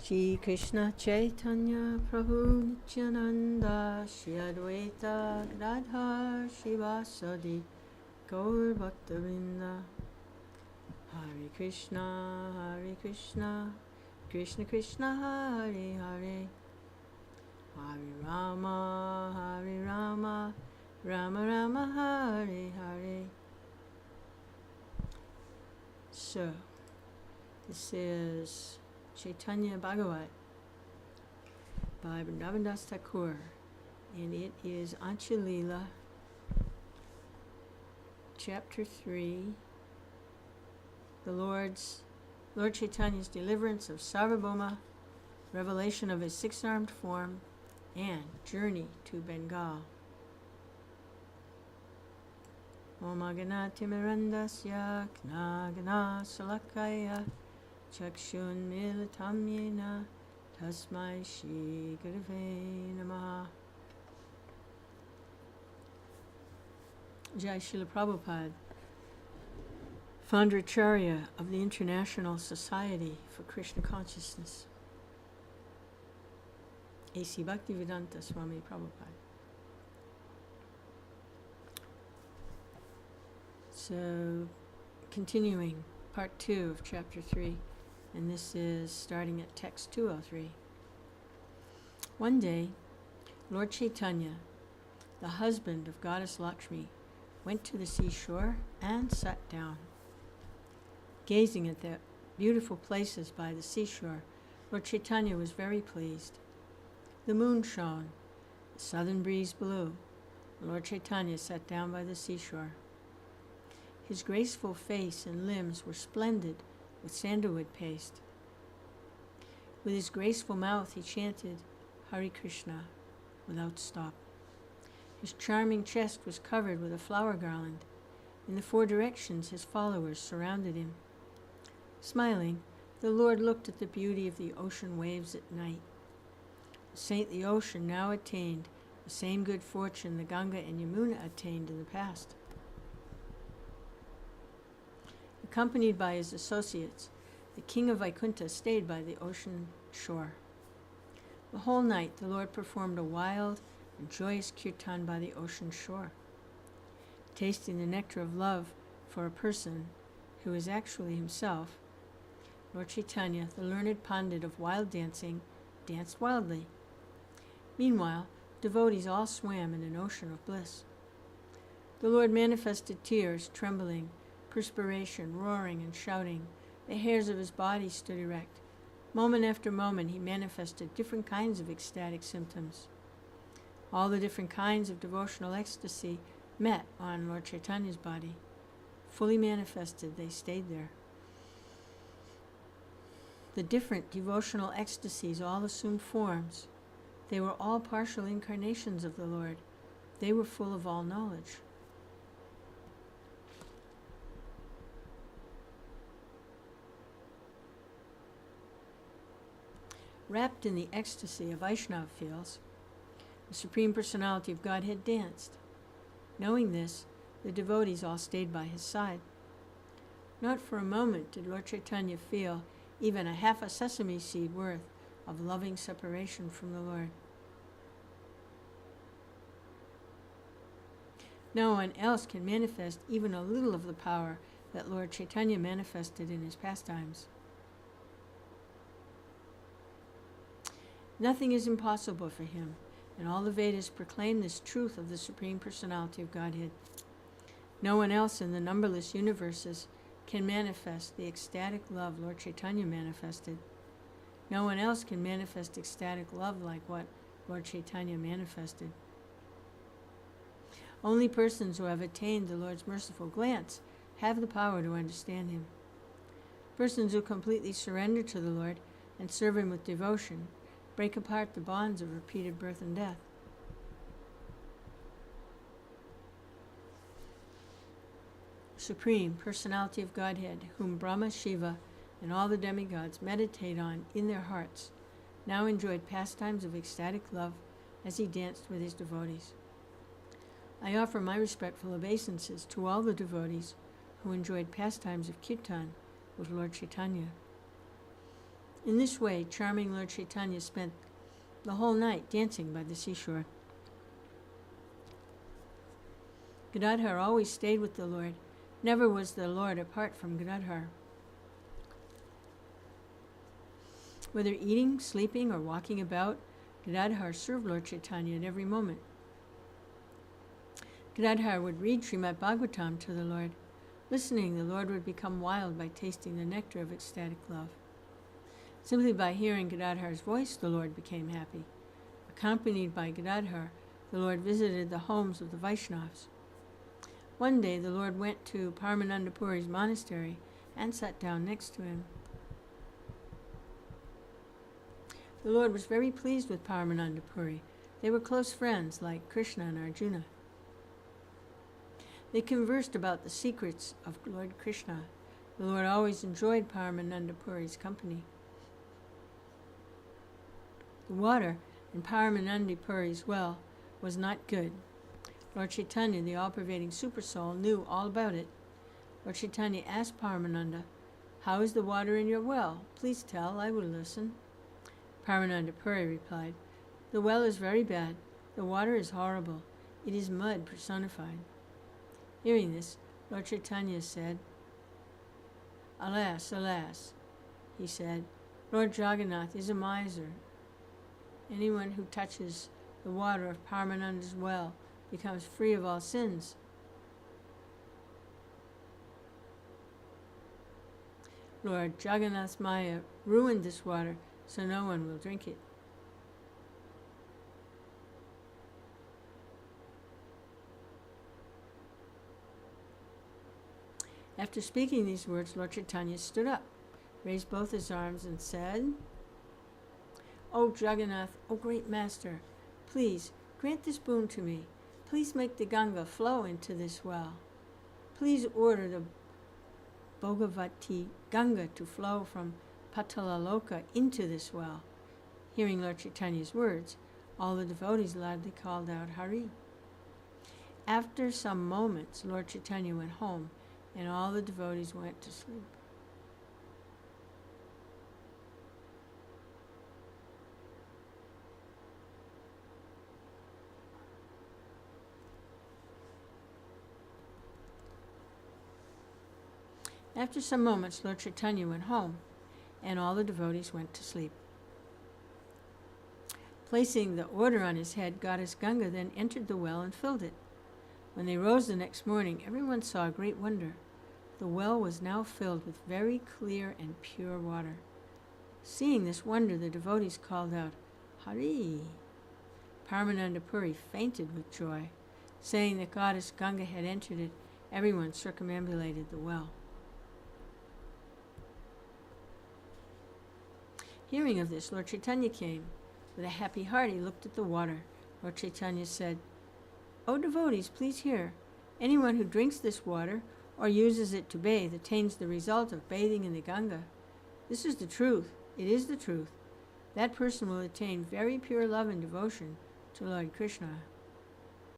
Shri Krishna Chaitanya Prabhu Nityananda Shri Advaita Gadadhar Shivasadi Gaur Bhaktavinda Hare Krishna Krishna Krishna Hare Hare Hare Rama Rama Rama Hare Hare. So, this is Chaitanya Bhagavata by Vrndavana Thakur, and it is Antya-Lila, Chapter 3, the Lord Chaitanya's deliverance of Sarvabhauma, revelation of his six-armed form, and journey to Bengal. Om Aganatimirandasya Knagana Salakaya Chakshun Militam Yena Tasmai Shri Gurave Namaha. Jai Srila Prabhupada, Foundracharya of the International Society for Krishna Consciousness, A.C. Bhaktivedanta Swami Prabhupada. So, continuing part 2 of chapter 3, and this is starting at text 203. One day, Lord Chaitanya, the husband of Goddess Lakshmi, went to the seashore and sat down. Gazing at the beautiful places by the seashore, Lord Chaitanya was very pleased. The moon shone, the southern breeze blew. Lord Chaitanya sat down by the seashore. His graceful face and limbs were splendid with sandalwood paste. With his graceful mouth he chanted Hare Krishna without stop. His charming chest was covered with a flower garland. In the four directions his followers surrounded him. Smiling, the Lord looked at the beauty of the ocean waves at night. The saintly ocean now attained the same good fortune the Ganga and Yamuna attained in the past. Accompanied by his associates, the king of Vaikuntha stayed by the ocean shore. The whole night the Lord performed a wild and joyous kirtan by the ocean shore. Tasting the nectar of love for a person who is actually himself, Lord Chaitanya, the learned pandit of wild dancing, danced wildly. Meanwhile, devotees all swam in an ocean of bliss. The Lord manifested tears, trembling, perspiration, roaring and shouting. The hairs of his body stood erect. Moment after moment he manifested different kinds of ecstatic symptoms. All the different kinds of devotional ecstasy met on Lord Chaitanya's body. Fully manifested, they stayed there. The different devotional ecstasies all assumed forms. They were all partial incarnations of the Lord. They were full of all knowledge. Wrapped in the ecstasy of Vaishnava feels, the Supreme Personality of Godhead danced. Knowing this, the devotees all stayed by his side. Not for a moment did Lord Chaitanya feel even a half a sesame seed worth of loving separation from the Lord. No one else can manifest even a little of the power that Lord Chaitanya manifested in his pastimes. Nothing is impossible for him, and all the Vedas proclaim this truth of the Supreme Personality of Godhead. No one else in the numberless universes can manifest the ecstatic love Lord Chaitanya manifested. No one else can manifest ecstatic love like what Lord Chaitanya manifested. Only persons who have attained the Lord's merciful glance have the power to understand him. Persons who completely surrender to the Lord and serve him with devotion break apart the bonds of repeated birth and death. Supreme Personality of Godhead, whom Brahma, Shiva, and all the demigods meditate on in their hearts, now enjoyed pastimes of ecstatic love as he danced with his devotees. I offer my respectful obeisances to all the devotees who enjoyed pastimes of kirtan with Lord Chaitanya. In this way, charming Lord Chaitanya spent the whole night dancing by the seashore. Gadadhar always stayed with the Lord. Never was the Lord apart from Gadadhar. Whether eating, sleeping, or walking about, Gadadhar served Lord Chaitanya at every moment. Gadadhar would read Srimad Bhagavatam to the Lord. Listening, the Lord would become wild by tasting the nectar of ecstatic love. Simply by hearing Gadadhar's voice, the Lord became happy. Accompanied by Gadadhar, the Lord visited the homes of the Vaishnavas. One day, the Lord went to Paramananda Puri's monastery and sat down next to him. The Lord was very pleased with Paramananda Puri. They were close friends, like Krishna and Arjuna. They conversed about the secrets of Lord Krishna. The Lord always enjoyed Paramananda Puri's company. The water in Paramananda Puri's well was not good. Lord Chaitanya, the all-pervading Supersoul, knew all about it. Lord Chaitanya asked Paramananda, "How is the water in your well? Please tell, I will listen." Paramananda Puri replied, "The well is very bad. The water is horrible. It is mud personified." Hearing this, Lord Chaitanya said, "Alas, alas," he said, "Lord Jagannath is a miser. Anyone who touches the water of Paramananda's well becomes free of all sins." Lord Jagannath's Maya ruined this water, so no one will drink it. After speaking these words, Lord Chaitanya stood up, raised both his arms, and said, "O Jagannath, O great master, please grant this boon to me. Please make the Ganga flow into this well. Please order the Bhagavati Ganga to flow from Patalaloka into this well." Hearing Lord Chaitanya's words, all the devotees loudly called out, "Hari." After some moments, Lord Chaitanya went home, and all the devotees went to sleep. After some moments, Lord Chaitanya went home, and all the devotees went to sleep. Placing the order on his head, Goddess Ganga then entered the well and filled it. When they rose the next morning, everyone saw a great wonder. The well was now filled with very clear and pure water. Seeing this wonder, the devotees called out, "Hari!" Paramananda Puri fainted with joy. Saying that Goddess Ganga had entered it, everyone circumambulated the well. Hearing of this, Lord Chaitanya came. With a happy heart, he looked at the water. Lord Chaitanya said, "O devotees, please hear. Anyone who drinks this water or uses it to bathe attains the result of bathing in the Ganga. This is the truth. It is the truth. That person will attain very pure love and devotion to Lord Krishna."